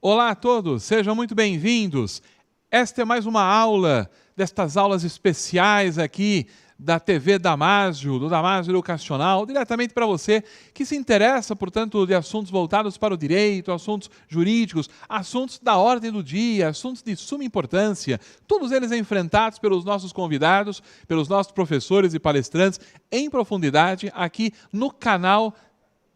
Olá a todos, sejam muito bem-vindos. Esta é mais uma aula destas aulas especiais aqui da TV Damásio, do Damásio Educacional, diretamente para você que se interessa, portanto, de assuntos voltados para o direito, assuntos jurídicos, assuntos da ordem do dia, assuntos de suma importância, todos eles enfrentados pelos nossos convidados, pelos nossos professores e palestrantes, em profundidade, aqui no canal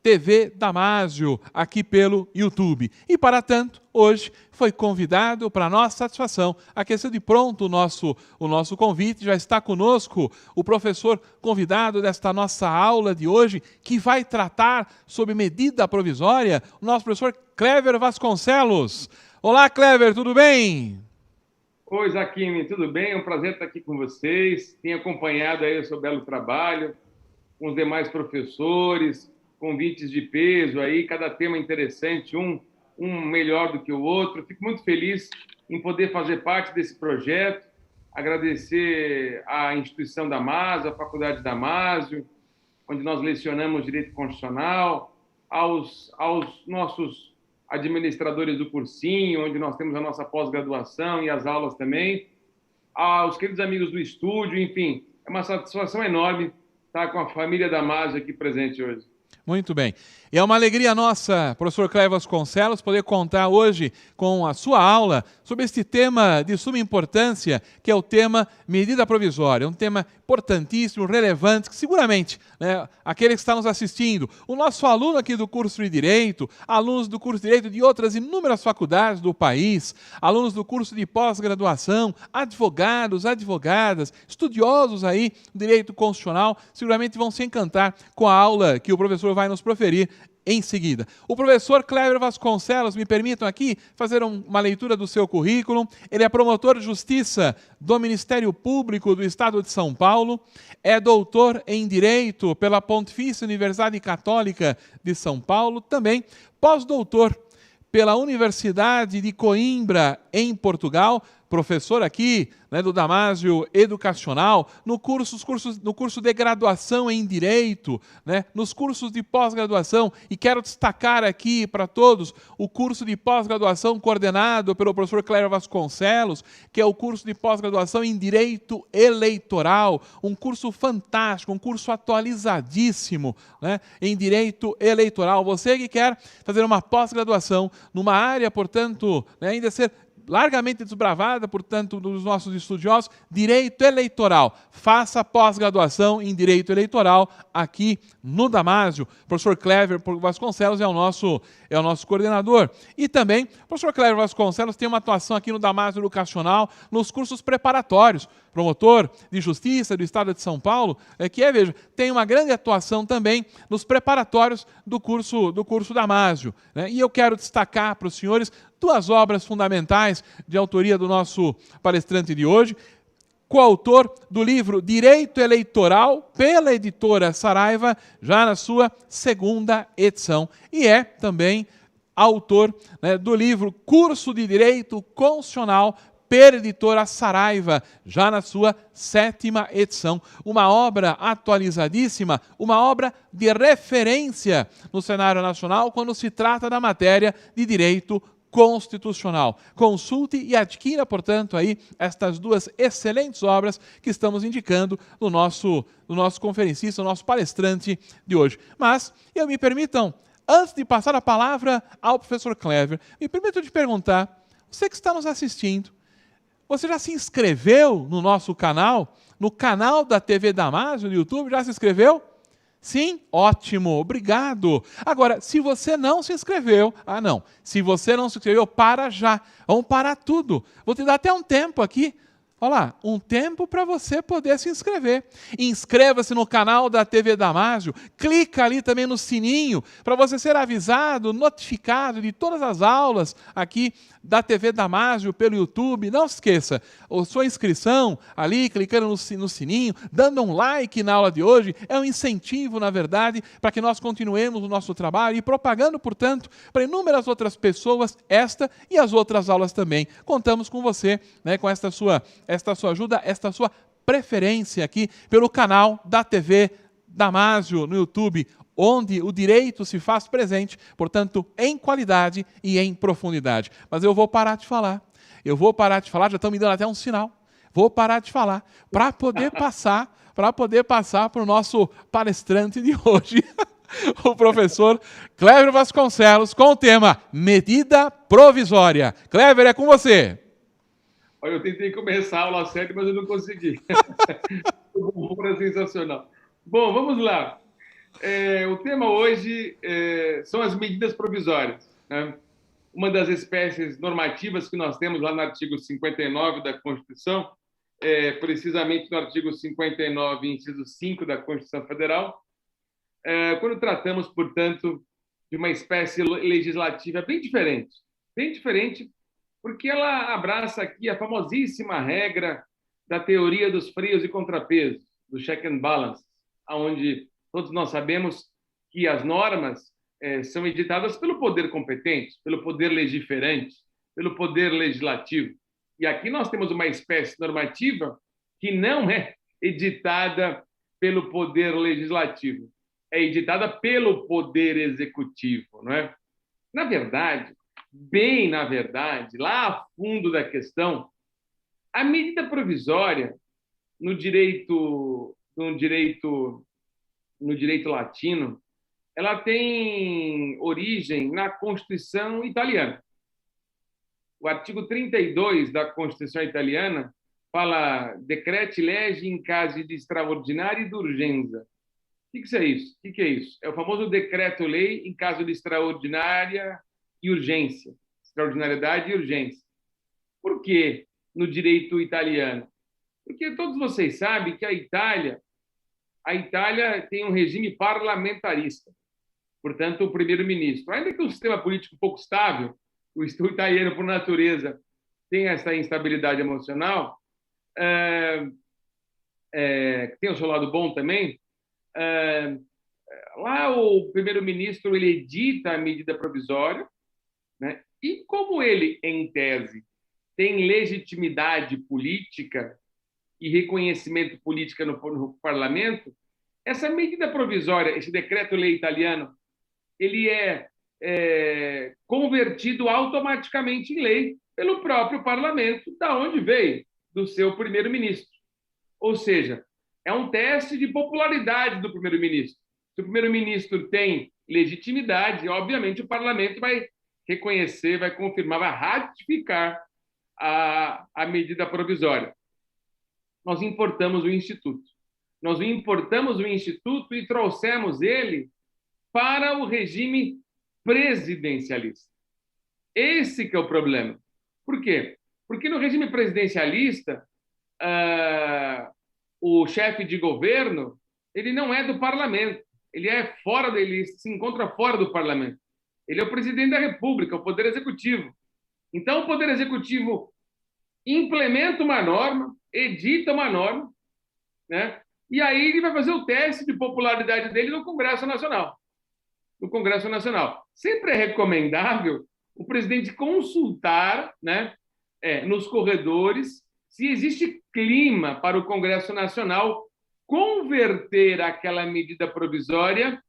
TV Damásio, aqui pelo YouTube. E para tanto, hoje foi convidado, para nossa satisfação, aqueceu de pronto o nosso convite, já está conosco o professor convidado desta nossa aula de hoje, que vai tratar sobre medida provisória, o nosso professor Clever Vasconcelos. Olá, Clever, tudo bem? Oi, Zaquini, tudo bem? É um prazer estar aqui com vocês. Tenho acompanhado aí o seu belo trabalho, com os demais professores, convites de peso aí, cada tema interessante, um melhor do que o outro. Fico muito feliz em poder fazer parte desse projeto, agradecer à instituição Damásio, à Faculdade Damásio, onde nós lecionamos Direito Constitucional, aos nossos administradores do cursinho, onde nós temos a nossa pós-graduação e as aulas também, aos queridos amigos do estúdio, enfim, é uma satisfação enorme estar com a família Damásio aqui presente hoje. Muito bem. E é uma alegria nossa, professor Clever Vasconcelos, poder contar hoje com a sua aula sobre este tema de suma importância, que é o tema medida provisória. Um tema importantíssimo, relevante, que seguramente, aquele que está nos assistindo, o nosso aluno aqui do curso de Direito, alunos do curso de Direito de outras inúmeras faculdades do país, alunos do curso de pós-graduação, advogados, advogadas, estudiosos aí do direito constitucional, seguramente vão se encantar com a aula que o professor vai nos proferir em seguida. O professor Clever Vasconcelos, me permitam aqui fazer uma leitura do seu currículo. Ele é promotor de justiça do Ministério Público do Estado de São Paulo, é doutor em Direito pela Pontifícia Universidade Católica de São Paulo, também pós-doutor pela Universidade de Coimbra, em Portugal, professor aqui do Damásio Educacional, no curso de graduação em Direito, nos cursos de pós-graduação, e quero destacar aqui para todos o curso de pós-graduação coordenado pelo professor Clever Vasconcelos, que é o curso de pós-graduação em Direito Eleitoral, um curso fantástico, um curso atualizadíssimo em Direito Eleitoral. Você que quer fazer uma pós-graduação numa área, portanto, ainda ser largamente desbravada, portanto, dos nossos estudiosos, Direito Eleitoral. Faça pós-graduação em Direito Eleitoral aqui no Damásio. O professor Clever Vasconcelos é o nosso coordenador. E também, o professor Clever Vasconcelos tem uma atuação aqui no Damásio Educacional, nos cursos preparatórios. Promotor de Justiça do Estado de São Paulo, tem uma grande atuação também nos preparatórios do curso Damásio. E eu quero destacar para os senhores duas obras fundamentais de autoria do nosso palestrante de hoje, coautor do livro Direito Eleitoral, pela editora Saraiva, já na sua segunda edição. E é também autor do livro Curso de Direito Constitucional, pela editora Saraiva, já na sua sétima edição. Uma obra atualizadíssima, uma obra de referência no cenário nacional quando se trata da matéria de direito constitucional. Consulte e adquira, portanto, aí estas duas excelentes obras que estamos indicando no nosso conferencista, no nosso palestrante de hoje. Mas, me permitam, antes de passar a palavra ao professor Clever, me permitam te perguntar, você que está nos assistindo, você já se inscreveu no nosso canal, no canal da TV Damásio, no YouTube? Já se inscreveu? Sim? Ótimo, obrigado. Agora, se você não se inscreveu, se você não se inscreveu, para já. Vamos parar tudo. Vou te dar até um tempo aqui. Olha lá, um tempo para você poder se inscrever. Inscreva-se no canal da TV Damásio, clica ali também no sininho para você ser avisado, notificado de todas as aulas aqui da TV Damásio pelo YouTube. Não se esqueça, a sua inscrição ali, clicando no sininho, dando um like na aula de hoje, é um incentivo, na verdade, para que nós continuemos o nosso trabalho e propagando, portanto, para inúmeras outras pessoas esta e as outras aulas também. Contamos com você, com esta sua ajuda, esta sua preferência aqui pelo canal da TV Damásio no YouTube. onde o direito se faz presente, portanto, em qualidade e em profundidade. Mas eu vou parar de falar. Já estão me dando até um sinal. Vou parar de falar para poder passar para o nosso palestrante de hoje, o professor Cléver Vasconcelos, com o tema Medida Provisória. Cléver, é com você. Olha, eu tentei começar a aula séria, mas eu não consegui. Foi sensacional. Bom, vamos lá. O tema hoje são as medidas provisórias, né? Uma das espécies normativas que nós temos lá no artigo 59 da Constituição, precisamente no artigo 59, inciso 5 da Constituição Federal, quando tratamos, portanto, de uma espécie legislativa bem diferente, porque ela abraça aqui a famosíssima regra da teoria dos freios e contrapesos, do check and balance, onde todos nós sabemos que as normas são editadas pelo poder competente, pelo poder legiferante, pelo poder legislativo. E aqui nós temos uma espécie normativa que não é editada pelo poder legislativo, é editada pelo poder executivo, não é? Na verdade, na verdade, lá a fundo da questão, a medida provisória no direito latino, ela tem origem na Constituição italiana. O artigo 32 da Constituição italiana fala decreti legi in casi di straordinaria e de urgenza. O que é isso? O que é isso? É o famoso decreto-lei em caso de extraordinária e urgência. Extraordinariedade e urgência. Por que no direito italiano? Porque todos vocês sabem que a Itália tem um regime parlamentarista. Portanto, o primeiro-ministro, ainda que o sistema político pouco estável, o italiano, por natureza, tem essa instabilidade emocional, tem o seu lado bom também, lá o primeiro-ministro ele edita a medida provisória, né? E como ele, em tese, tem legitimidade política e reconhecimento político no parlamento, essa medida provisória, esse decreto-lei italiano, ele é convertido automaticamente em lei pelo próprio parlamento, da onde veio, do seu primeiro-ministro. Ou seja, é um teste de popularidade do primeiro-ministro. Se o primeiro-ministro tem legitimidade, obviamente o parlamento vai reconhecer, vai confirmar, vai ratificar a medida provisória. Nós importamos o Instituto. E trouxemos ele para o regime presidencialista. Esse que é o problema. Por quê? Porque no regime presidencialista, o chefe de governo ele não é do parlamento, ele se encontra fora do parlamento. Ele é o presidente da República, o poder executivo. Então, o poder executivo implementa uma norma, edita uma norma, né? E aí ele vai fazer o teste de popularidade dele no Congresso Nacional. Sempre é recomendável o presidente consultar, né, nos corredores se existe clima para o Congresso Nacional converter aquela medida provisória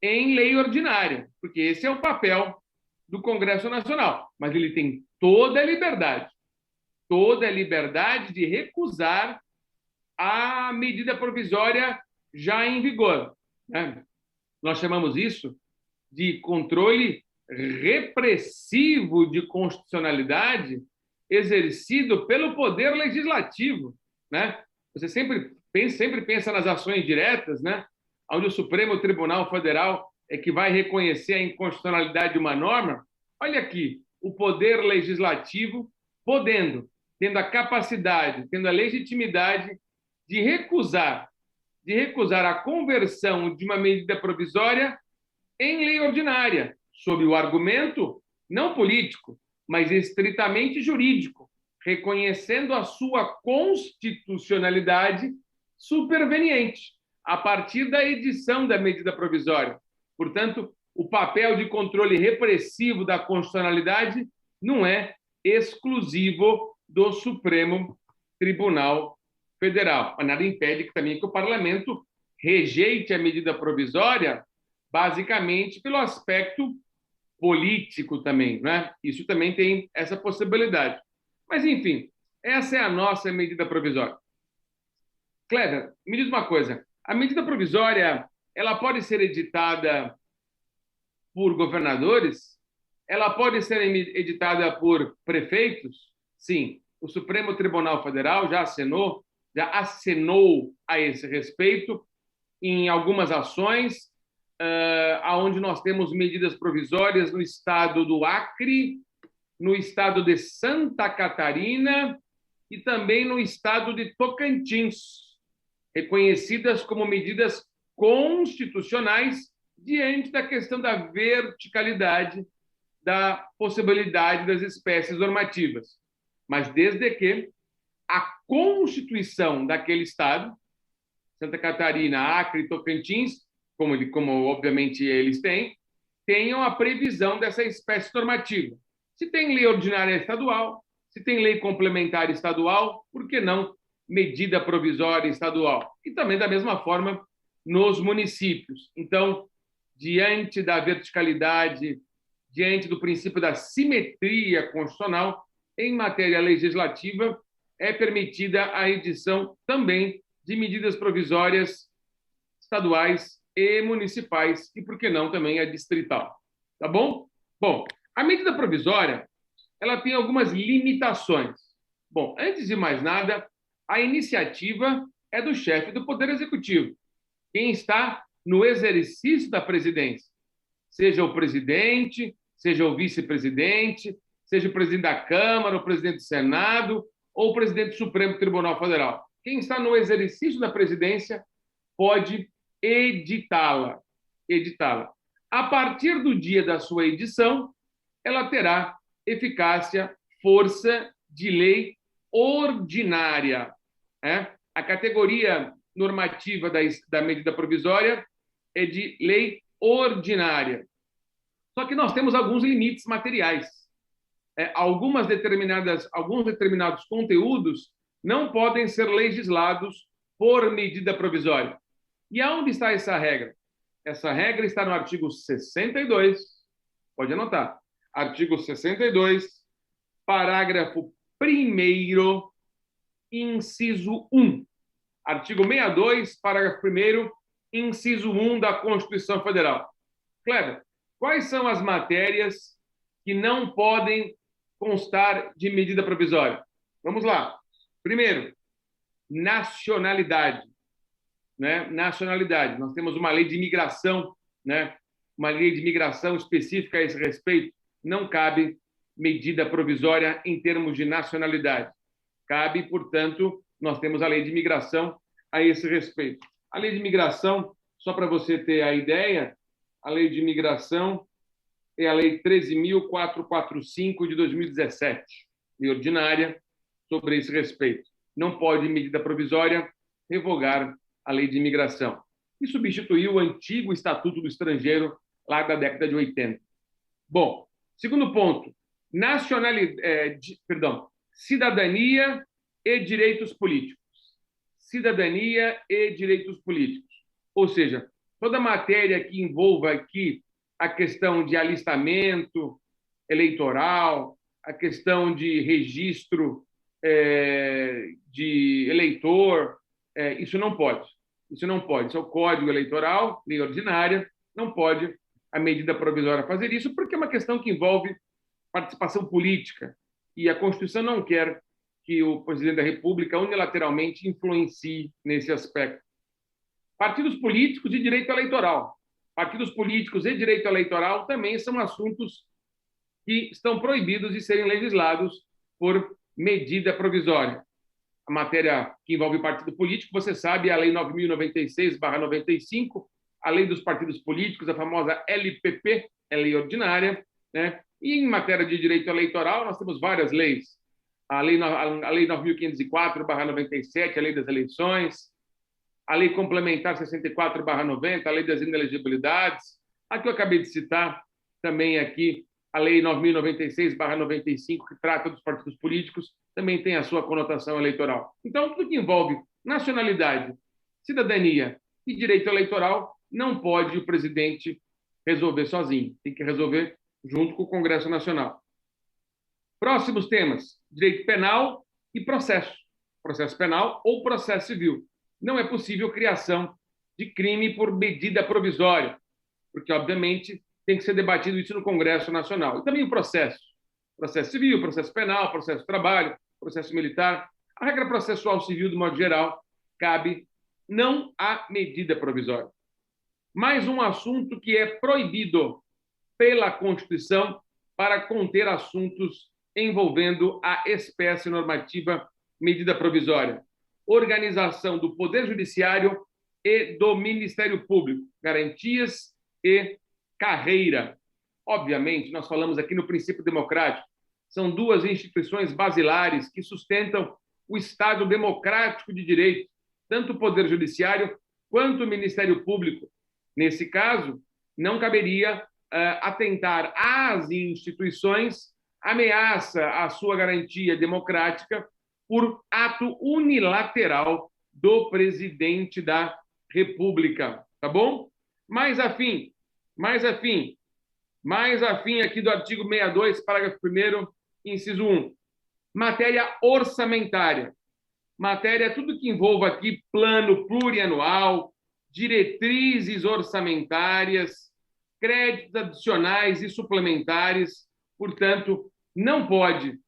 em lei ordinária, porque esse é o papel do Congresso Nacional. Mas ele tem toda a liberdade de recusar a medida provisória já em vigor, né? Nós chamamos isso de controle repressivo de constitucionalidade exercido pelo Poder Legislativo, né? Você sempre pensa nas ações diretas, né? Onde o Supremo Tribunal Federal é que vai reconhecer a inconstitucionalidade de uma norma. Olha aqui, o Poder Legislativo tendo a capacidade, tendo a legitimidade de recusar a conversão de uma medida provisória em lei ordinária, sob o argumento não político, mas estritamente jurídico, reconhecendo a sua constitucionalidade superveniente a partir da edição da medida provisória. Portanto, o papel de controle repressivo da constitucionalidade não é exclusivo do Supremo Tribunal Federal. Mas nada impede que o parlamento rejeite a medida provisória basicamente pelo aspecto político também, né? Isso também tem essa possibilidade. Mas, enfim, essa é a nossa medida provisória. Kleber, me diz uma coisa. A medida provisória, ela pode ser editada por governadores? Ela pode ser editada por prefeitos? Sim. O Supremo Tribunal Federal já acenou a esse respeito em algumas ações, onde nós temos medidas provisórias no estado do Acre, no estado de Santa Catarina e também no estado de Tocantins, reconhecidas como medidas constitucionais diante da questão da verticalidade da possibilidade das espécies normativas. Mas desde que a Constituição daquele estado, Santa Catarina, Acre e Tocantins, como obviamente eles têm, tenham a previsão dessa espécie normativa. Se tem lei ordinária estadual, se tem lei complementar estadual, por que não medida provisória estadual? E também, da mesma forma, nos municípios. Então, diante da verticalidade, diante do princípio da simetria constitucional, em matéria legislativa, é permitida a edição também de medidas provisórias estaduais e municipais, e por que não também a distrital. Tá bom? Bom, a medida provisória, ela tem algumas limitações. Bom, antes de mais nada, a iniciativa é do chefe do Poder Executivo, quem está no exercício da presidência, seja o presidente, seja o vice-presidente, seja o presidente da Câmara, o presidente do Senado ou o presidente do Supremo Tribunal Federal. Quem está no exercício da presidência pode editá-la. A partir do dia da sua edição, ela terá eficácia, força de lei ordinária. A categoria normativa da medida provisória é de lei ordinária. Só que nós temos alguns limites materiais. Alguns determinados conteúdos não podem ser legislados por medida provisória. E aonde está essa regra? Essa regra está no artigo 62, pode anotar, artigo 62, parágrafo 1º, inciso 1. Artigo 62, parágrafo 1º, inciso 1 da Constituição Federal. Kleber, quais são as matérias que não podem constar de medida provisória? Vamos lá. Primeiro, nacionalidade. Nacionalidade. Nós temos uma lei de imigração, uma lei de imigração específica a esse respeito. Não cabe medida provisória em termos de nacionalidade. Cabe, portanto, nós temos a lei de imigração a esse respeito. A lei de imigração, só para você ter a ideia, a lei de imigração é a lei 13.445 de 2017, lei ordinária sobre esse respeito. Não pode medida provisória revogar a lei de imigração, e substituiu o antigo Estatuto do Estrangeiro, lá da década de 80. Bom, segundo ponto, cidadania e direitos políticos. Cidadania e direitos políticos. Ou seja, toda matéria que envolva aqui a questão de alistamento eleitoral, a questão de registro de eleitor, isso não pode. Isso não pode. Isso é o Código Eleitoral, lei ordinária, não pode a medida provisória fazer isso, porque é uma questão que envolve participação política. E a Constituição não quer que o presidente da República unilateralmente influencie nesse aspecto. Partidos políticos e direito eleitoral. Partidos políticos e direito eleitoral também são assuntos que estão proibidos de serem legislados por medida provisória. A matéria que envolve partido político, você sabe, é a Lei 9.096/95, a Lei dos Partidos Políticos, a famosa LPP, é lei ordinária, E em matéria de direito eleitoral, nós temos várias leis. A Lei 9.504/97, a Lei das Eleições, a Lei Complementar 64/90, a Lei das Inelegibilidades, a que eu acabei de citar, também aqui, a Lei 9.096/95, que trata dos partidos políticos, também tem a sua conotação eleitoral. Então, tudo que envolve nacionalidade, cidadania e direito eleitoral não pode o presidente resolver sozinho, tem que resolver junto com o Congresso Nacional. Próximos temas: direito penal e processo. Processo penal ou processo civil. Não é possível criação de crime por medida provisória, porque, obviamente, tem que ser debatido isso no Congresso Nacional. E também o processo. Processo civil, processo penal, processo de trabalho, processo militar. A regra processual civil, de modo geral, cabe não à medida provisória. Mais um assunto que é proibido pela Constituição para conter assuntos envolvendo a espécie normativa medida provisória. Organização do Poder Judiciário e do Ministério Público, garantias e carreira. Obviamente, nós falamos aqui no princípio democrático, são duas instituições basilares que sustentam o Estado democrático de direito, tanto o Poder Judiciário quanto o Ministério Público. Nesse caso, não caberia atentar às instituições, ameaça à sua garantia democrática por ato unilateral do presidente da República, tá bom? Mais afim aqui do artigo 62, parágrafo 1º, inciso 1. Matéria orçamentária. Matéria, tudo que envolva aqui plano plurianual, diretrizes orçamentárias, créditos adicionais e suplementares. Portanto, não pode,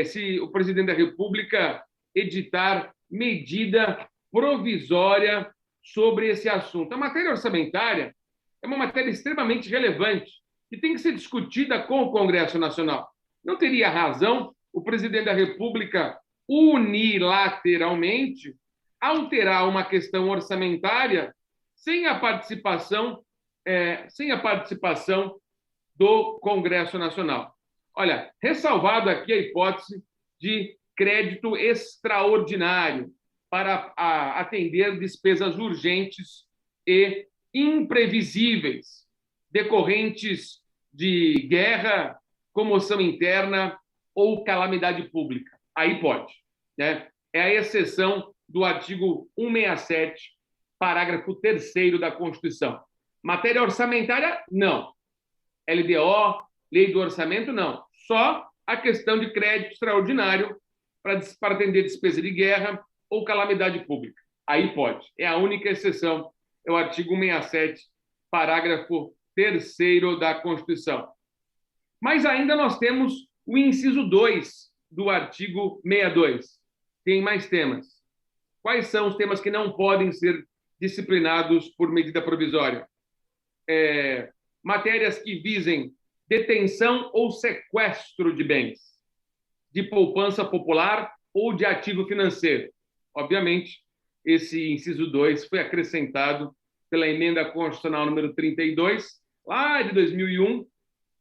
se o presidente da República editar medida provisória sobre esse assunto. A matéria orçamentária é uma matéria extremamente relevante e tem que ser discutida com o Congresso Nacional. Não teria razão o presidente da República unilateralmente alterar uma questão orçamentária sem a participação do Congresso Nacional. Olha, ressalvado aqui a hipótese de crédito extraordinário para atender despesas urgentes e imprevisíveis, decorrentes de guerra, comoção interna ou calamidade pública. Aí pode, né? É a exceção do artigo 167, parágrafo 3º da Constituição. Matéria orçamentária, não. LDO, lei do orçamento, não. Só a questão de crédito extraordinário para atender despesa de guerra ou calamidade pública. Aí pode. É a única exceção. É o artigo 167, parágrafo 3º da Constituição. Mas ainda nós temos o inciso 2 do artigo 62. Tem mais temas. Quais são os temas que não podem ser disciplinados por medida provisória? Matérias que visem detenção ou sequestro de bens, de poupança popular ou de ativo financeiro. Obviamente, esse inciso 2 foi acrescentado pela emenda constitucional número 32, lá de 2001,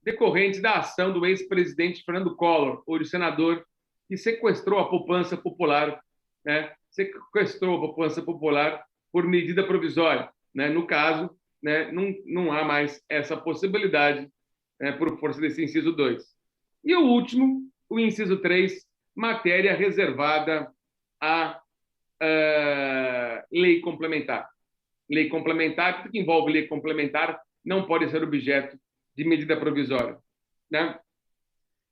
decorrente da ação do ex-presidente Fernando Collor, hoje senador, que sequestrou a poupança popular, né? Sequestrou a poupança popular por medida provisória. Né? No caso, né, não há mais essa possibilidade, né, por força desse inciso 2. E o último, o inciso 3, matéria reservada à lei complementar. Lei complementar, tudo que envolve lei complementar não pode ser objeto de medida provisória. Né?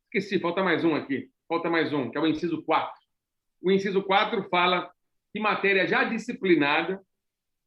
Esqueci, falta mais um aqui. Falta mais um, que é o inciso 4. O inciso 4 fala que matéria já disciplinada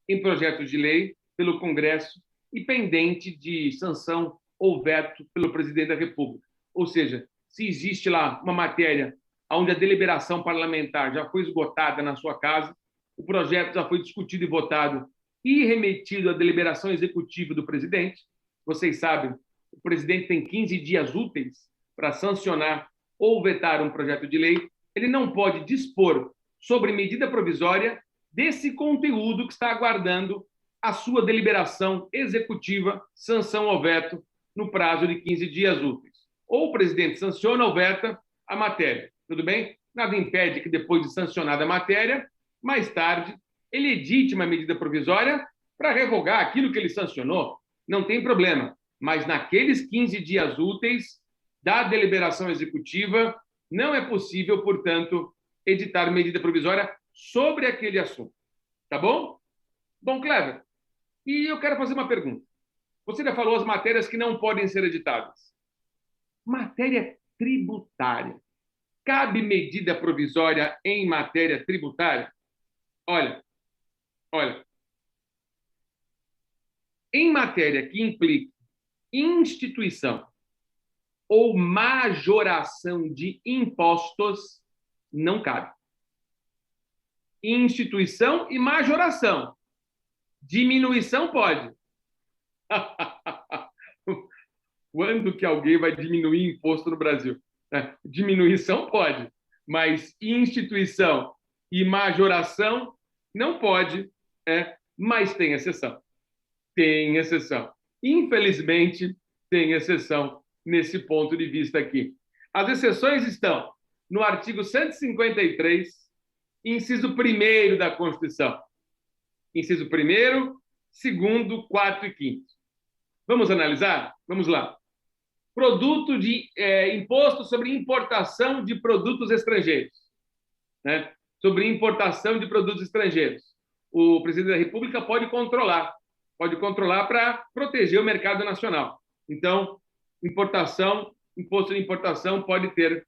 em projetos de lei pelo Congresso e pendente de sanção ou veto pelo presidente da República. Ou seja, se existe lá uma matéria onde a deliberação parlamentar já foi esgotada na sua casa, o projeto já foi discutido e votado e remetido à deliberação executiva do presidente. Vocês sabem, o presidente tem 15 dias úteis para sancionar ou vetar um projeto de lei. Ele não pode dispor sobre medida provisória desse conteúdo que está aguardando a sua deliberação executiva, sanção ou veto, no prazo de 15 dias úteis. Ou o presidente sanciona ou veta a matéria, tudo bem? Nada impede que, depois de sancionada a matéria, mais tarde, ele edite uma medida provisória para revogar aquilo que ele sancionou. Não tem problema. Mas naqueles 15 dias úteis da deliberação executiva, não é possível, portanto, editar medida provisória sobre aquele assunto. Tá bom? Bom, Cleber, E eu quero fazer uma pergunta. Você já falou as matérias que não podem ser editadas. Matéria tributária. Cabe medida provisória em matéria tributária? Olha, olha. Em matéria que implique instituição ou majoração de impostos, não cabe. Instituição e majoração. Diminuição pode. Quando que alguém vai diminuir imposto no Brasil? Diminuição pode, mas instituição e majoração não pode, mas tem exceção. Tem exceção. Infelizmente, tem exceção nesse ponto de vista aqui. As exceções estão no artigo 153, inciso 1º da Constituição. Inciso 1º, 2º, 4º e 5º. Vamos analisar? Vamos lá. Produto de imposto sobre importação de produtos estrangeiros. Né? Sobre importação de produtos estrangeiros. O presidente da República pode controlar para proteger o mercado nacional. Então, imposto de importação pode ter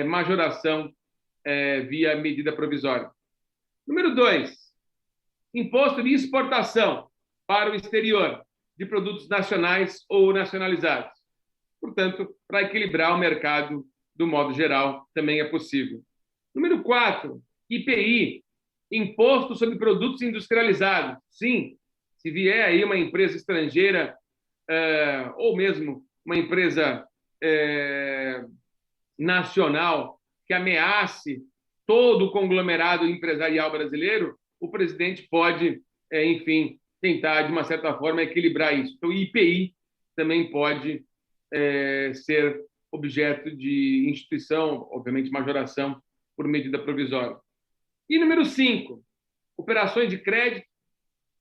majoração via medida provisória. Número 2, imposto de exportação para o exterior de produtos nacionais ou nacionalizados. Portanto, para equilibrar o mercado do modo geral, também é possível. Número 4, IPI, imposto sobre produtos industrializados. Sim, se vier aí uma empresa estrangeira ou mesmo uma empresa nacional que ameace todo o conglomerado empresarial brasileiro, o presidente pode, enfim, tentar, de uma certa forma, equilibrar isso. Então, o IPI também pode ser objeto de instituição, obviamente, majoração por medida provisória. E número 5, operações de crédito,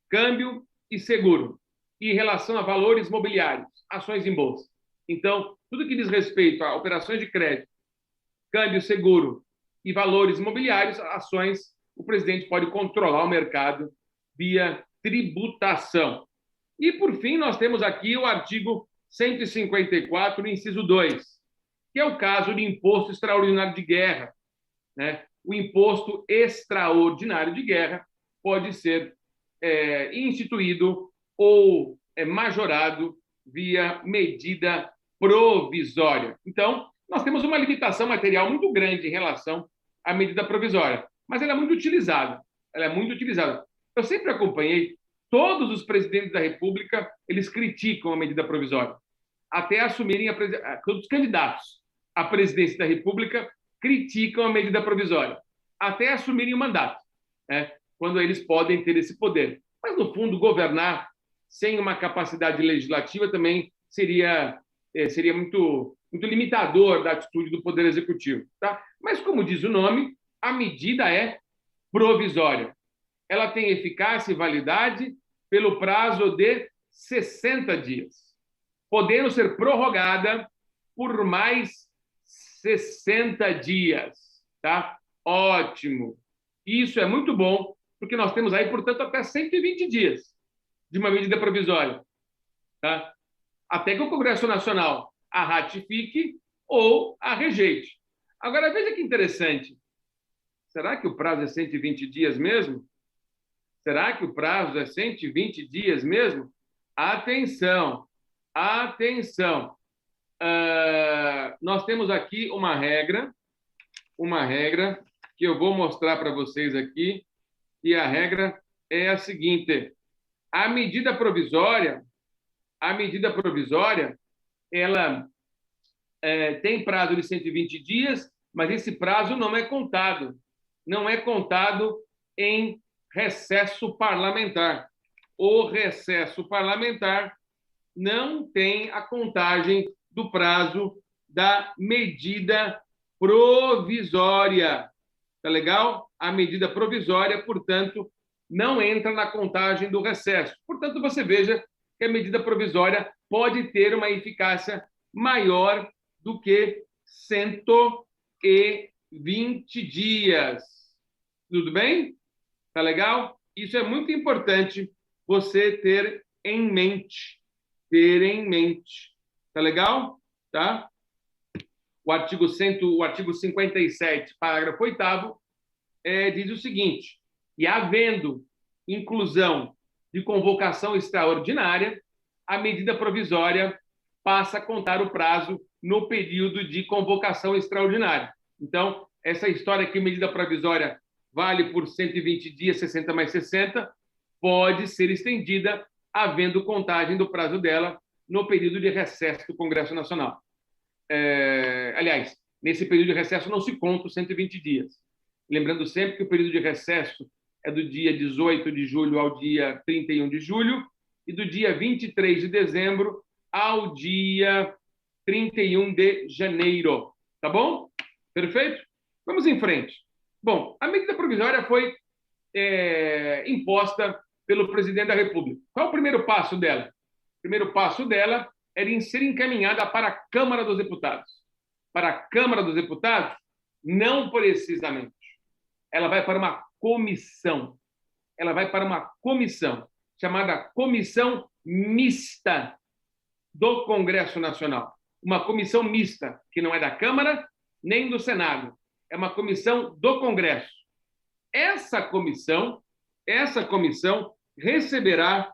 câmbio e seguro, e em relação a valores mobiliários, ações em bolsa. Então, tudo que diz respeito a operações de crédito, câmbio, seguro e valores imobiliários, ações, o presidente pode controlar o mercado via tributação. E, por fim, nós temos aqui o artigo 154, inciso 2, que é o caso de imposto extraordinário de guerra. Né? O imposto extraordinário de guerra pode ser instituído ou majorado via medida provisória. Então, nós temos uma limitação material muito grande em relação à medida provisória, mas ela é muito utilizada. Eu sempre acompanhei todos os presidentes da República, eles criticam a medida provisória, até assumirem todos os candidatos à presidência da República criticam a medida provisória, até assumirem o mandato, quando eles podem ter esse poder. Mas, no fundo, governar sem uma capacidade legislativa também seria muito, muito limitador da atitude do Poder Executivo. Tá? Mas, como diz o nome, a medida é provisória. Ela tem eficácia e validade pelo prazo de 60 dias, podendo ser prorrogada por mais 60 dias. Tá? Ótimo. Isso é muito bom, porque nós temos aí, portanto, até 120 dias de uma medida provisória. Tá? Até que o Congresso Nacional a ratifique ou a rejeite. Agora, veja que interessante. Será que o prazo é 120 dias mesmo? Será que o prazo é 120 dias mesmo? Atenção, atenção. Nós temos aqui uma regra que eu vou mostrar para vocês aqui, e a regra é a seguinte: a medida provisória, ela tem prazo de 120 dias, mas esse prazo não é contado em recesso parlamentar. O recesso parlamentar não tem a contagem do prazo da medida provisória. Tá legal? A medida provisória, portanto, não entra na contagem do recesso. Portanto, você veja que a medida provisória pode ter uma eficácia maior do que 120 dias. Tudo bem? Tá legal? Isso é muito importante você ter em mente. Ter em mente. Tá legal? Tá? O artigo 57, parágrafo 8º, diz o seguinte: e havendo inclusão de convocação extraordinária, a medida provisória passa a contar o prazo no período de convocação extraordinária. Então, essa história que medida provisória vale por 120 dias, 60 mais 60, pode ser estendida, havendo contagem do prazo dela no período de recesso do Congresso Nacional. Aliás, nesse período de recesso não se conta os 120 dias. Lembrando sempre que o período de recesso é do dia 18 de julho ao dia 31 de julho e do dia 23 de dezembro ao dia 31 de janeiro. Tá bom? Perfeito? Vamos em frente. Bom, a medida provisória foi imposta pelo presidente da República. Qual é o primeiro passo dela? O primeiro passo dela era ser encaminhada para a Câmara dos Deputados. Para a Câmara dos Deputados, não precisamente. Ela vai para uma comissão. Ela vai para uma comissão, chamada Comissão Mista do Congresso Nacional. Uma comissão mista, que não é da Câmara nem do Senado. É uma comissão do Congresso. Essa comissão receberá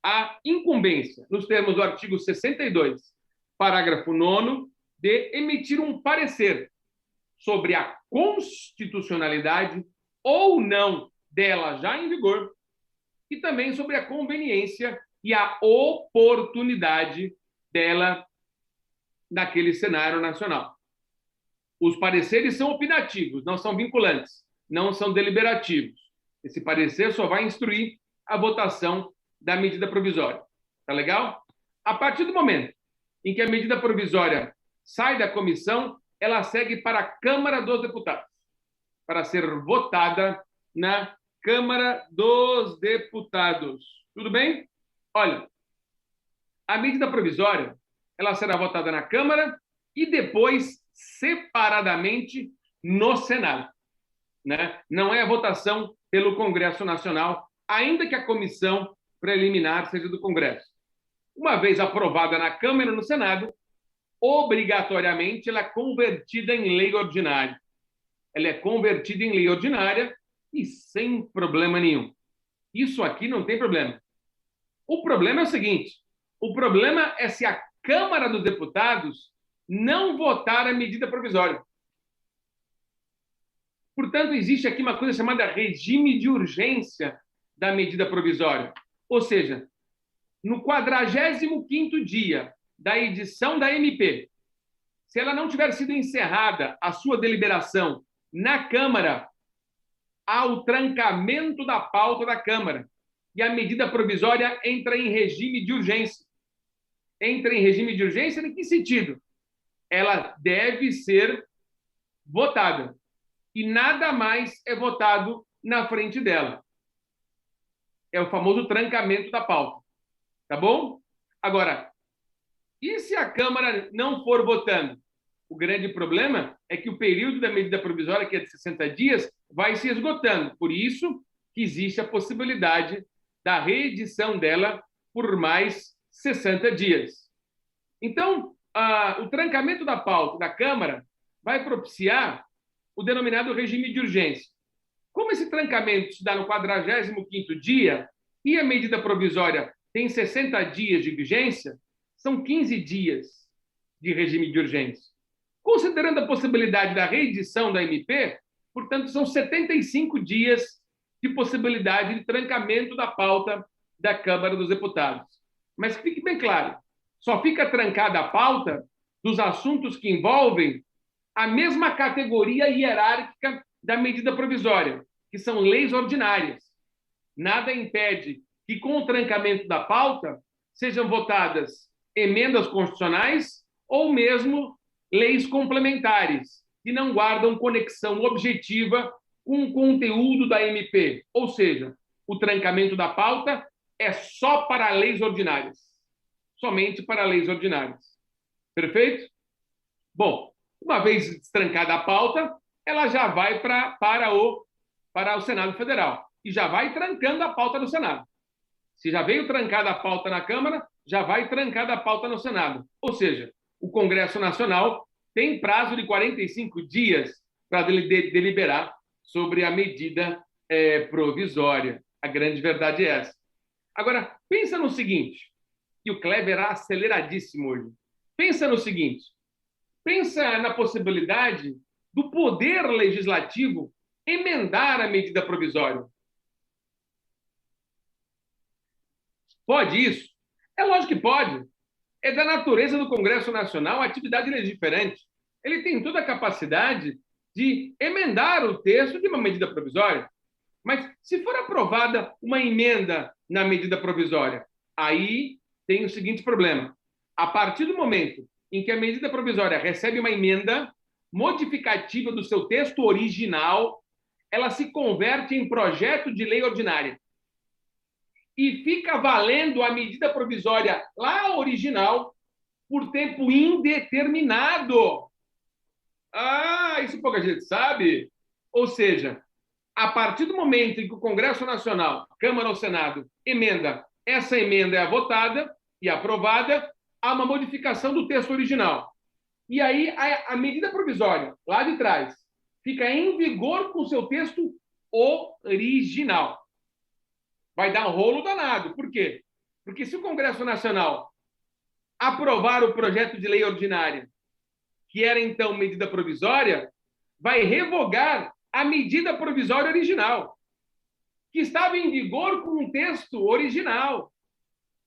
a incumbência, nos termos do artigo 62, parágrafo 9º, de emitir um parecer sobre a constitucionalidade ou não dela já em vigor e também sobre a conveniência e a oportunidade dela naquele cenário nacional. Os pareceres são opinativos, não são vinculantes, não são deliberativos. Esse parecer só vai instruir a votação da medida provisória. Tá legal? A partir do momento em que a medida provisória sai da comissão, ela segue para a Câmara dos Deputados, para ser votada na Câmara dos Deputados. Tudo bem? Olha, a medida provisória, ela será votada na Câmara e depois separadamente no Senado, né? Não é a votação pelo Congresso Nacional, ainda que a comissão preliminar seja do Congresso. Uma vez aprovada na Câmara e no Senado, obrigatoriamente ela é convertida em lei ordinária. Ela é convertida em lei ordinária e sem problema nenhum. Isso aqui não tem problema. O problema é o seguinte: o problema é se a Câmara dos Deputados não votar a medida provisória. Portanto, existe aqui uma coisa chamada regime de urgência da medida provisória. Ou seja, no 45º dia da edição da MP, se ela não tiver sido encerrada a sua deliberação na Câmara, há o trancamento da pauta da Câmara e a medida provisória entra em regime de urgência. Entra em regime de urgência em que sentido? Ela deve ser votada e nada mais é votado na frente dela. É o famoso trancamento da pauta. Tá bom? Agora, e se a Câmara não for votando? O grande problema é que o período da medida provisória, que é de 60 dias, vai se esgotando. Por isso que existe a possibilidade da reedição dela por mais 60 dias. Então, o trancamento da pauta da Câmara vai propiciar o denominado regime de urgência. Como esse trancamento se dá no 45º dia e a medida provisória tem 60 dias de vigência, são 15 dias de regime de urgência. Considerando a possibilidade da reedição da MP, portanto, são 75 dias de possibilidade de trancamento da pauta da Câmara dos Deputados. Mas fique bem claro, só fica trancada a pauta dos assuntos que envolvem a mesma categoria hierárquica da medida provisória, que são leis ordinárias. Nada impede que, com o trancamento da pauta, sejam votadas emendas constitucionais ou mesmo leis complementares, que não guardam conexão objetiva com o conteúdo da MP. Ou seja, o trancamento da pauta é só para leis ordinárias. Somente para leis ordinárias. Perfeito? Bom, uma vez destrancada a pauta, ela já vai para o Senado Federal. E já vai trancando a pauta do Senado. Se já veio trancada a pauta na Câmara, já vai trancada a pauta no Senado. Ou seja, o Congresso Nacional tem prazo de 45 dias para deliberar sobre a medida provisória. A grande verdade é essa. Agora, pensa no seguinte, e o Kleber é aceleradíssimo hoje. Pensa no seguinte, pensa na possibilidade do Poder Legislativo emendar a medida provisória. Pode isso? É lógico que pode. É da natureza do Congresso Nacional a atividade legiferante. Ele tem toda a capacidade de emendar o texto de uma medida provisória. Mas se for aprovada uma emenda na medida provisória, aí tem o seguinte problema. A partir do momento em que a medida provisória recebe uma emenda modificativa do seu texto original, ela se converte em projeto de lei ordinária. E fica valendo a medida provisória lá original por tempo indeterminado. Ah, isso pouca gente sabe. Ou seja, a partir do momento em que o Congresso Nacional, Câmara ou Senado, emenda, essa emenda é votada e aprovada, há uma modificação do texto original. E aí a medida provisória, lá de trás, fica em vigor com o seu texto original. Vai dar um rolo danado. Por quê? Porque se o Congresso Nacional aprovar o projeto de lei ordinária, que era então medida provisória, vai revogar a medida provisória original, que estava em vigor com um texto original.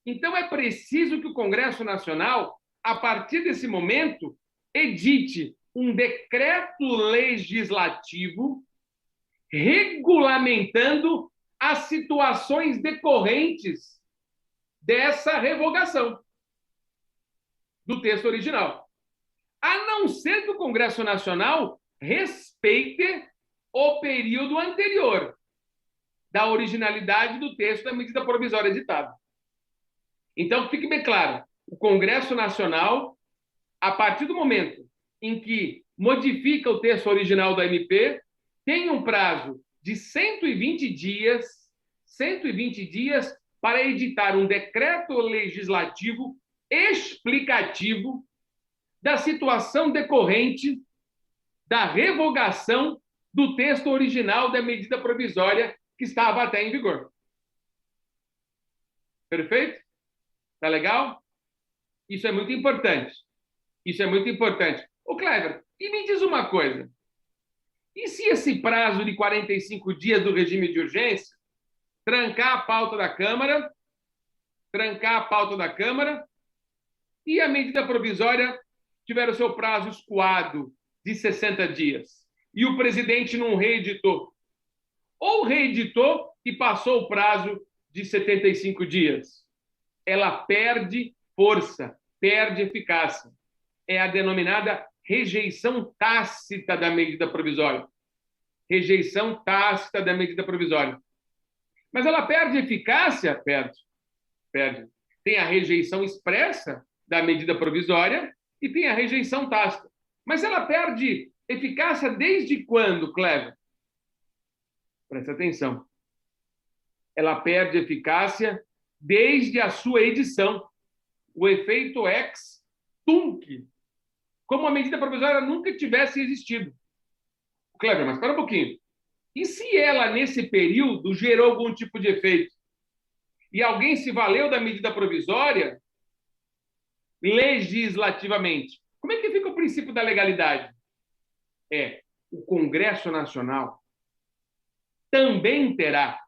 Então é preciso que o Congresso Nacional, a partir desse momento, edite um decreto legislativo regulamentando as situações decorrentes dessa revogação do texto original. A não ser que o Congresso Nacional respeite o período anterior da originalidade do texto da medida provisória editada. Então, fique bem claro, o Congresso Nacional, a partir do momento em que modifica o texto original da MP, tem um prazo de 120 dias para editar um decreto legislativo explicativo da situação decorrente da revogação do texto original da medida provisória que estava até em vigor. Perfeito? Tá legal? Isso é muito importante. Isso é muito importante. Ô, Kleber, e me diz uma coisa. E se esse prazo de 45 dias do regime de urgência trancar a pauta da Câmara, e a medida provisória tiver o seu prazo escoado de 60 dias, e o presidente não reeditou, ou reeditou e passou o prazo de 75 dias, ela perde força, perde eficácia. É a denominada rejeição tácita da medida provisória. Rejeição tácita da medida provisória. Mas ela perde eficácia? Perde. Tem a rejeição expressa da medida provisória e tem a rejeição tácita. Mas ela perde eficácia desde quando, Kleber? Presta atenção. Ela perde eficácia desde a sua edição. O efeito ex tunc, como a medida provisória nunca tivesse existido. Kleber, mas espera um pouquinho. E se ela, nesse período, gerou algum tipo de efeito? E alguém se valeu da medida provisória legislativamente? Como é que fica o princípio da legalidade? O Congresso Nacional também terá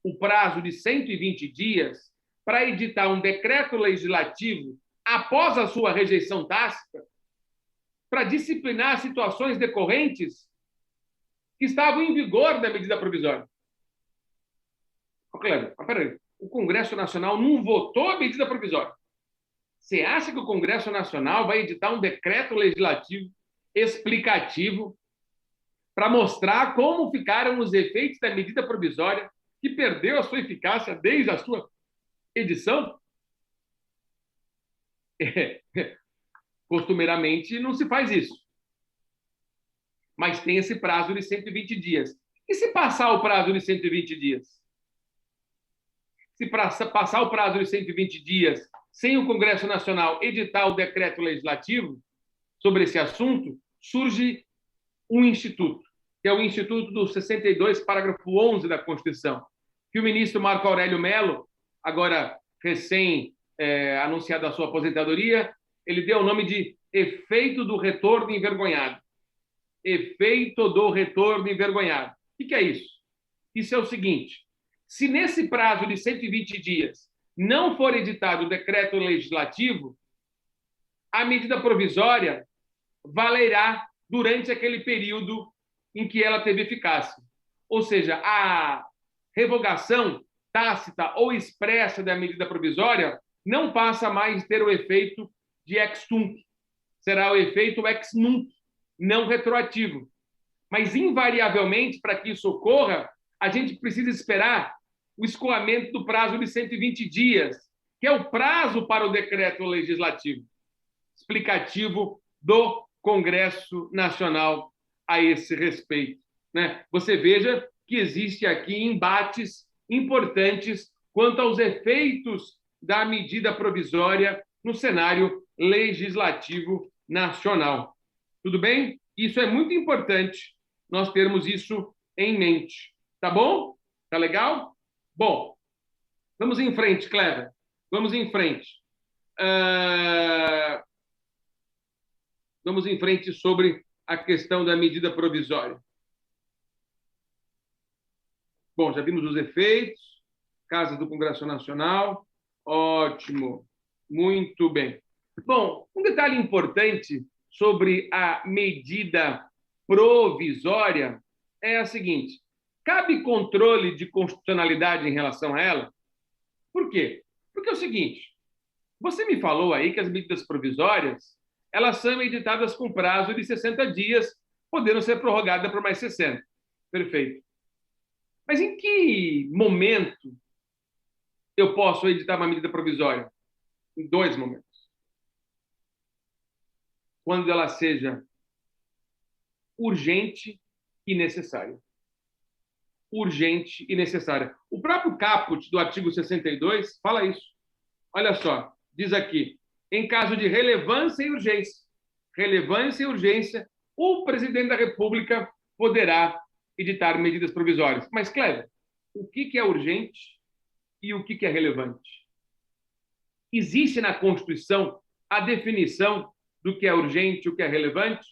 o prazo de 120 dias para editar um decreto legislativo após a sua rejeição tácita para disciplinar situações decorrentes que estavam em vigor da medida provisória. Cleber, mas peraí, o Congresso Nacional não votou a medida provisória. Você acha que o Congresso Nacional vai editar um decreto legislativo explicativo para mostrar como ficaram os efeitos da medida provisória que perdeu a sua eficácia desde a sua edição? Costumeiramente não se faz isso. Mas tem esse prazo de 120 dias. E se passar o prazo de 120 dias? se passar o prazo de 120 dias sem o Congresso Nacional editar o decreto legislativo sobre esse assunto, surge um instituto, que é o Instituto do 62, parágrafo 11 da Constituição, que o ministro Marco Aurélio Mello, agora anunciado a sua aposentadoria, ele deu o nome de efeito do retorno envergonhado. Efeito do retorno envergonhado. O que é isso? Isso é o seguinte: se nesse prazo de 120 dias não for editado o decreto legislativo, a medida provisória valerá durante aquele período em que ela teve eficácia. Ou seja, a revogação tácita ou expressa da medida provisória não passa mais a ter o efeito de ex tunc. Será o efeito ex nunc, não retroativo. Mas, invariavelmente, para que isso ocorra, a gente precisa esperar o escoamento do prazo de 120 dias, que é o prazo para o decreto legislativo explicativo do Congresso Nacional a esse respeito, né? Você veja que existe aqui embates importantes quanto aos efeitos da medida provisória no cenário legislativo nacional. Tudo bem? Isso é muito importante, nós termos isso em mente. Tá bom? Tá legal? Bom, vamos em frente, Cleber. Vamos em frente. Vamos em frente sobre a questão da medida provisória. Bom, já vimos os efeitos, Casa do Congresso Nacional, ótimo, muito bem. Bom, um detalhe importante sobre a medida provisória é a seguinte: cabe controle de constitucionalidade em relação a ela? Por quê? Porque é o seguinte, você me falou aí que as medidas provisórias elas são editadas com prazo de 60 dias, podendo ser prorrogadas por mais 60. Perfeito. Mas em que momento eu posso editar uma medida provisória? Em dois momentos. Quando ela seja urgente e necessária. Urgente e necessária. O próprio caput do artigo 62 fala isso. Olha só, diz aqui: em caso de relevância e urgência, o presidente da República poderá editar medidas provisórias. Mas, Cleber, o que é urgente e o que é relevante? Existe na Constituição a definição do que é urgente e o que é relevante?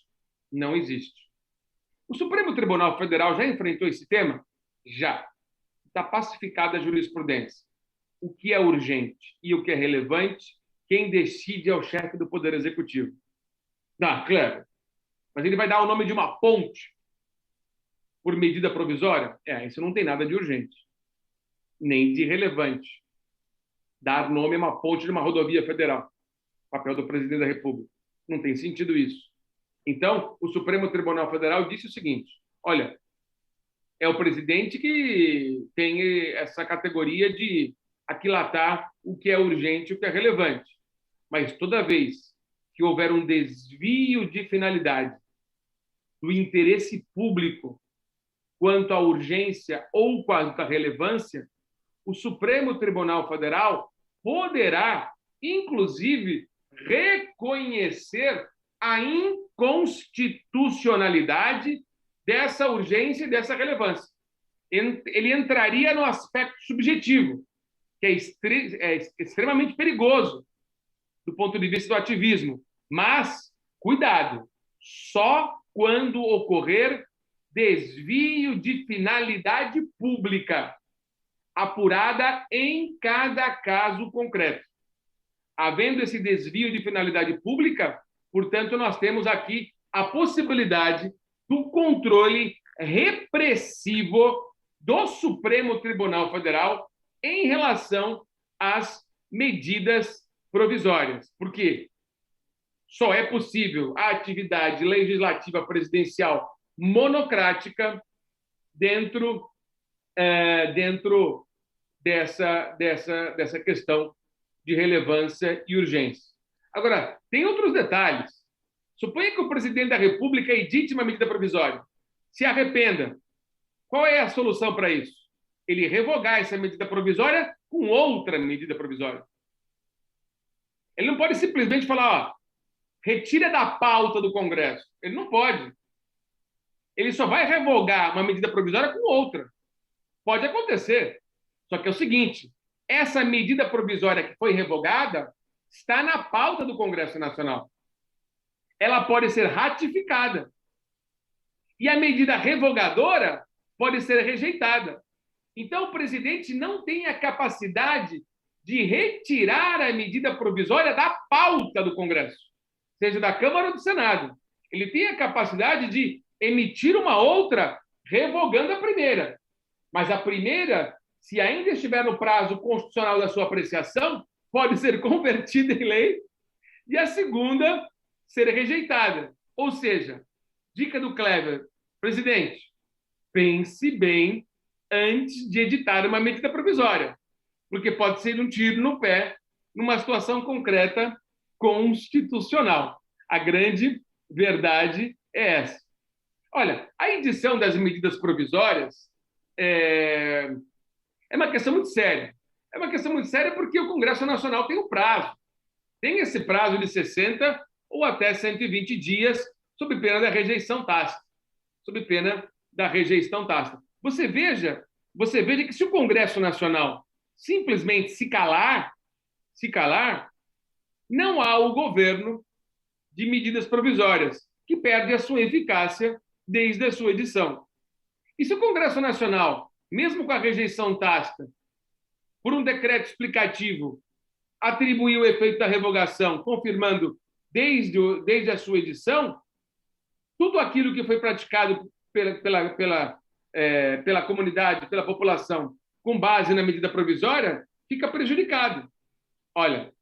Não existe. O Supremo Tribunal Federal já enfrentou esse tema? Já. Está pacificada a jurisprudência. O que é urgente e o que é relevante, quem decide é o chefe do Poder Executivo. Não, Cleber, mas ele vai dar o nome de uma ponte por medida provisória? Isso não tem nada de urgente, nem de relevante. Dar nome a uma ponte de uma rodovia federal. Papel do presidente da República. Não tem sentido isso. Então, o Supremo Tribunal Federal disse o seguinte: olha, é o presidente que tem essa categoria de aquilatar o que é urgente e o que é relevante. Mas toda vez que houver um desvio de finalidade do interesse público quanto à urgência ou quanto à relevância, o Supremo Tribunal Federal poderá, inclusive, reconhecer a inconstitucionalidade dessa urgência e dessa relevância. Ele entraria no aspecto subjetivo, que é extremamente perigoso do ponto de vista do ativismo. Mas, cuidado, só quando ocorrer desvio de finalidade pública, apurada em cada caso concreto. Havendo esse desvio de finalidade pública, portanto, nós temos aqui a possibilidade do controle repressivo do Supremo Tribunal Federal em relação às medidas provisórias. Por quê? Só é possível a atividade legislativa presidencial monocrática dentro dessa questão de relevância e urgência. Agora, tem outros detalhes. Suponha que o presidente da República edite uma medida provisória, se arrependa. Qual é a solução para isso? Ele revogar essa medida provisória com outra medida provisória. Ele não pode simplesmente falar, ó, retira da pauta do Congresso. Ele não pode. Ele só vai revogar uma medida provisória com outra. Pode acontecer. Só que é o seguinte, essa medida provisória que foi revogada está na pauta do Congresso Nacional. Ela pode ser ratificada. E a medida revogadora pode ser rejeitada. Então, o presidente não tem a capacidade de retirar a medida provisória da pauta do Congresso, seja da Câmara ou do Senado. Ele tem a capacidade de emitir uma outra revogando a primeira. Mas a primeira, se ainda estiver no prazo constitucional da sua apreciação, pode ser convertida em lei e a segunda ser rejeitada. Ou seja, dica do Clever, presidente, pense bem antes de editar uma medida provisória, porque pode ser um tiro no pé numa situação concreta constitucional. A grande verdade é essa. Olha, a edição das medidas provisórias é uma questão muito séria. É uma questão muito séria porque o Congresso Nacional tem um prazo. Tem esse prazo de 60 ou até 120 dias, sob pena da rejeição tácita. Sob pena da rejeição tácita. Você veja que se o Congresso Nacional simplesmente se calar, não há o governo de medidas provisórias, que perde a sua eficácia desde a sua edição. E se o Congresso Nacional, mesmo com a rejeição tácita, por um decreto explicativo, atribuiu o efeito da revogação, confirmando desde a sua edição, tudo aquilo que foi praticado pela comunidade, pela população, com base na medida provisória, fica prejudicado. Olha,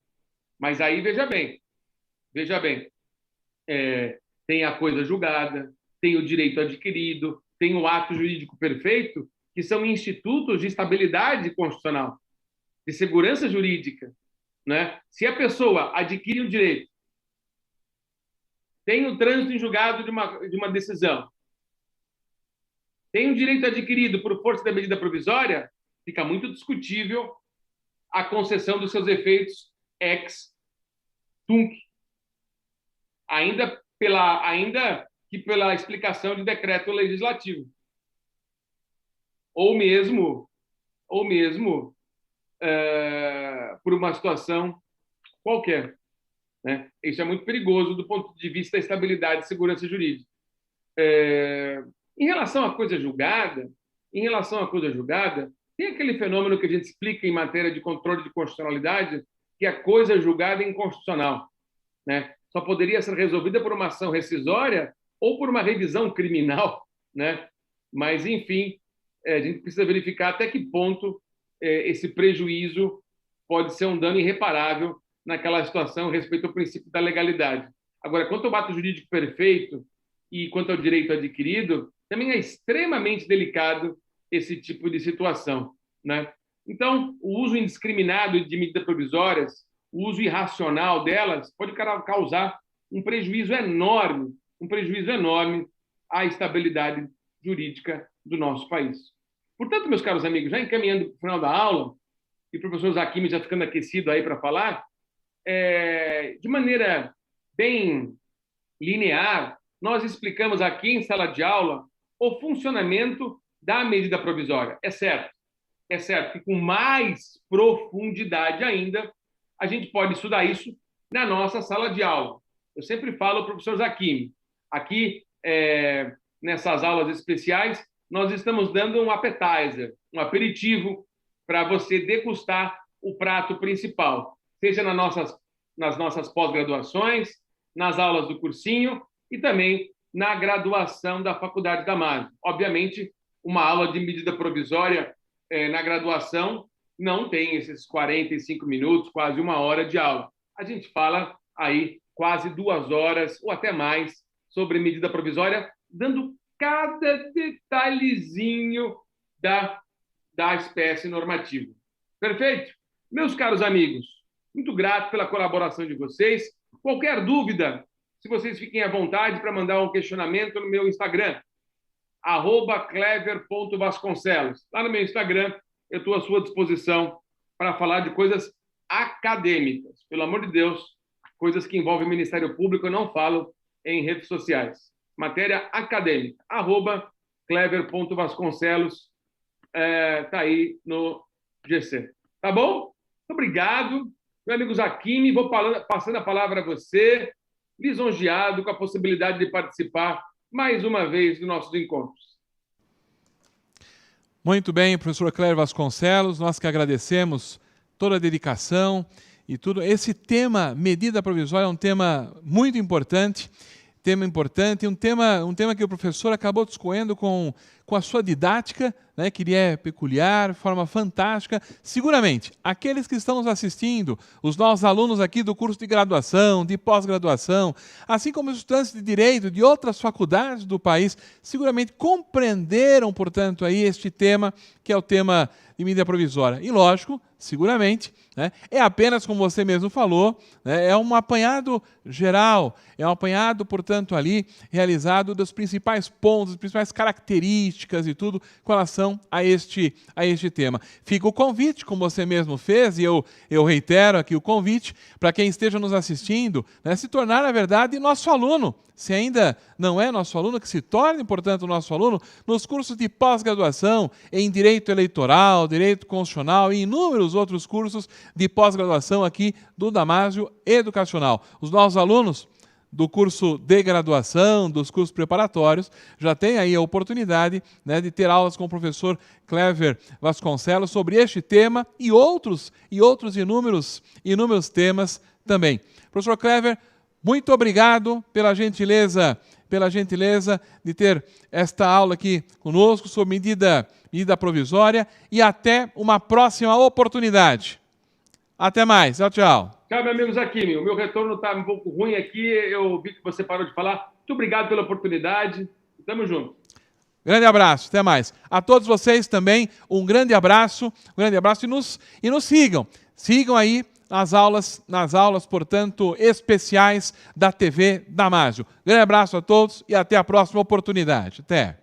mas aí veja bem, tem a coisa julgada, tem o direito adquirido, tem o ato jurídico perfeito, que são institutos de estabilidade constitucional, de segurança jurídica, né? Se a pessoa adquire um direito, tem o trânsito em julgado de uma decisão, tem um direito adquirido por força da medida provisória, fica muito discutível a concessão dos seus efeitos ex tunc, ainda que pela explicação de decreto legislativo, ou mesmo por uma situação qualquer, né? Isso é muito perigoso do ponto de vista da estabilidade e segurança jurídica. Em relação à coisa julgada, tem aquele fenômeno que a gente explica em matéria de controle de constitucionalidade, que a coisa julgada é inconstitucional, né? Só poderia ser resolvida por uma ação rescisória ou por uma revisão criminal, né? Mas, enfim, a gente precisa verificar até que ponto esse prejuízo pode ser um dano irreparável naquela situação respeito ao princípio da legalidade. Agora, quanto ao ato jurídico perfeito e quanto ao direito adquirido, também é extremamente delicado esse tipo de situação, né? Então, o uso indiscriminado de medidas provisórias, o uso irracional delas, pode causar um prejuízo enorme à estabilidade jurídica do nosso país. Portanto, meus caros amigos, já encaminhando para o final da aula, e o professor Zaquim já ficando aquecido aí para falar, de maneira bem linear, nós explicamos aqui em sala de aula o funcionamento da medida provisória. É certo que com mais profundidade ainda, a gente pode estudar isso na nossa sala de aula. Eu sempre falo ao professor Zaquim, aqui nessas aulas especiais, nós estamos dando um appetizer, um aperitivo para você degustar o prato principal, seja nas nossas pós-graduações, nas aulas do cursinho e também na graduação da Faculdade da MAG. Obviamente, uma aula de medida provisória na graduação não tem esses 45 minutos, quase uma hora de aula. A gente fala aí quase 2 horas ou até mais sobre medida provisória, dando cada detalhezinho da espécie normativa. Perfeito? Meus caros amigos, muito grato pela colaboração de vocês. Qualquer dúvida, se vocês fiquem à vontade para mandar um questionamento no meu Instagram, @clever.vasconcelos. Lá no meu Instagram, eu estou à sua disposição para falar de coisas acadêmicas. Pelo amor de Deus, coisas que envolvem o Ministério Público, eu não falo em redes sociais. Matéria acadêmica, @clever.vasconcelos, tá aí no GC. Tá bom? Obrigado. Meu amigo Zaquini, vou passando a palavra a você, lisonjeado com a possibilidade de participar mais uma vez dos nossos encontros. Muito bem, professor Cléver Vasconcelos, nós que agradecemos toda a dedicação e tudo. Esse tema, medida provisória, é um tema muito importante, um tema que o professor acabou discorrendo com a sua didática, né, que lhe é peculiar, forma fantástica. Seguramente, aqueles que estão nos assistindo, os nossos alunos aqui do curso de graduação, de pós-graduação, assim como os estudantes de Direito de outras faculdades do país, seguramente compreenderam, portanto, aí este tema, que é o tema de medida provisória. E, lógico, seguramente, né, é apenas, como você mesmo falou, né, é um apanhado geral, é um apanhado, portanto, ali realizado dos principais pontos, das principais características e tudo com relação a este tema. Fica o convite, como você mesmo fez, e eu reitero aqui o convite para quem esteja nos assistindo, né, se tornar, na verdade, nosso aluno. Se ainda não é nosso aluno, que se torne, portanto, nosso aluno nos cursos de pós-graduação em Direito Eleitoral, Direito Constitucional e inúmeros outros cursos de pós-graduação aqui do Damásio Educacional. Os nossos alunos do curso de graduação, dos cursos preparatórios, já têm aí a oportunidade, né, de ter aulas com o professor Cléver Vasconcelos sobre este tema e outros inúmeros temas também. Professor Cléver, muito obrigado pela gentileza de ter esta aula aqui conosco sobre medida provisória e até uma próxima oportunidade. Até mais. Tchau, tchau. Tchau, meu amigo Zaquini. O meu retorno está um pouco ruim aqui. Eu vi que você parou de falar. Muito obrigado pela oportunidade. Tamo junto. Grande abraço. Até mais. A todos vocês também, um grande abraço e nos sigam. Sigam aí nas aulas, portanto, especiais da TV Damásio. Grande abraço a todos e até a próxima oportunidade. Até.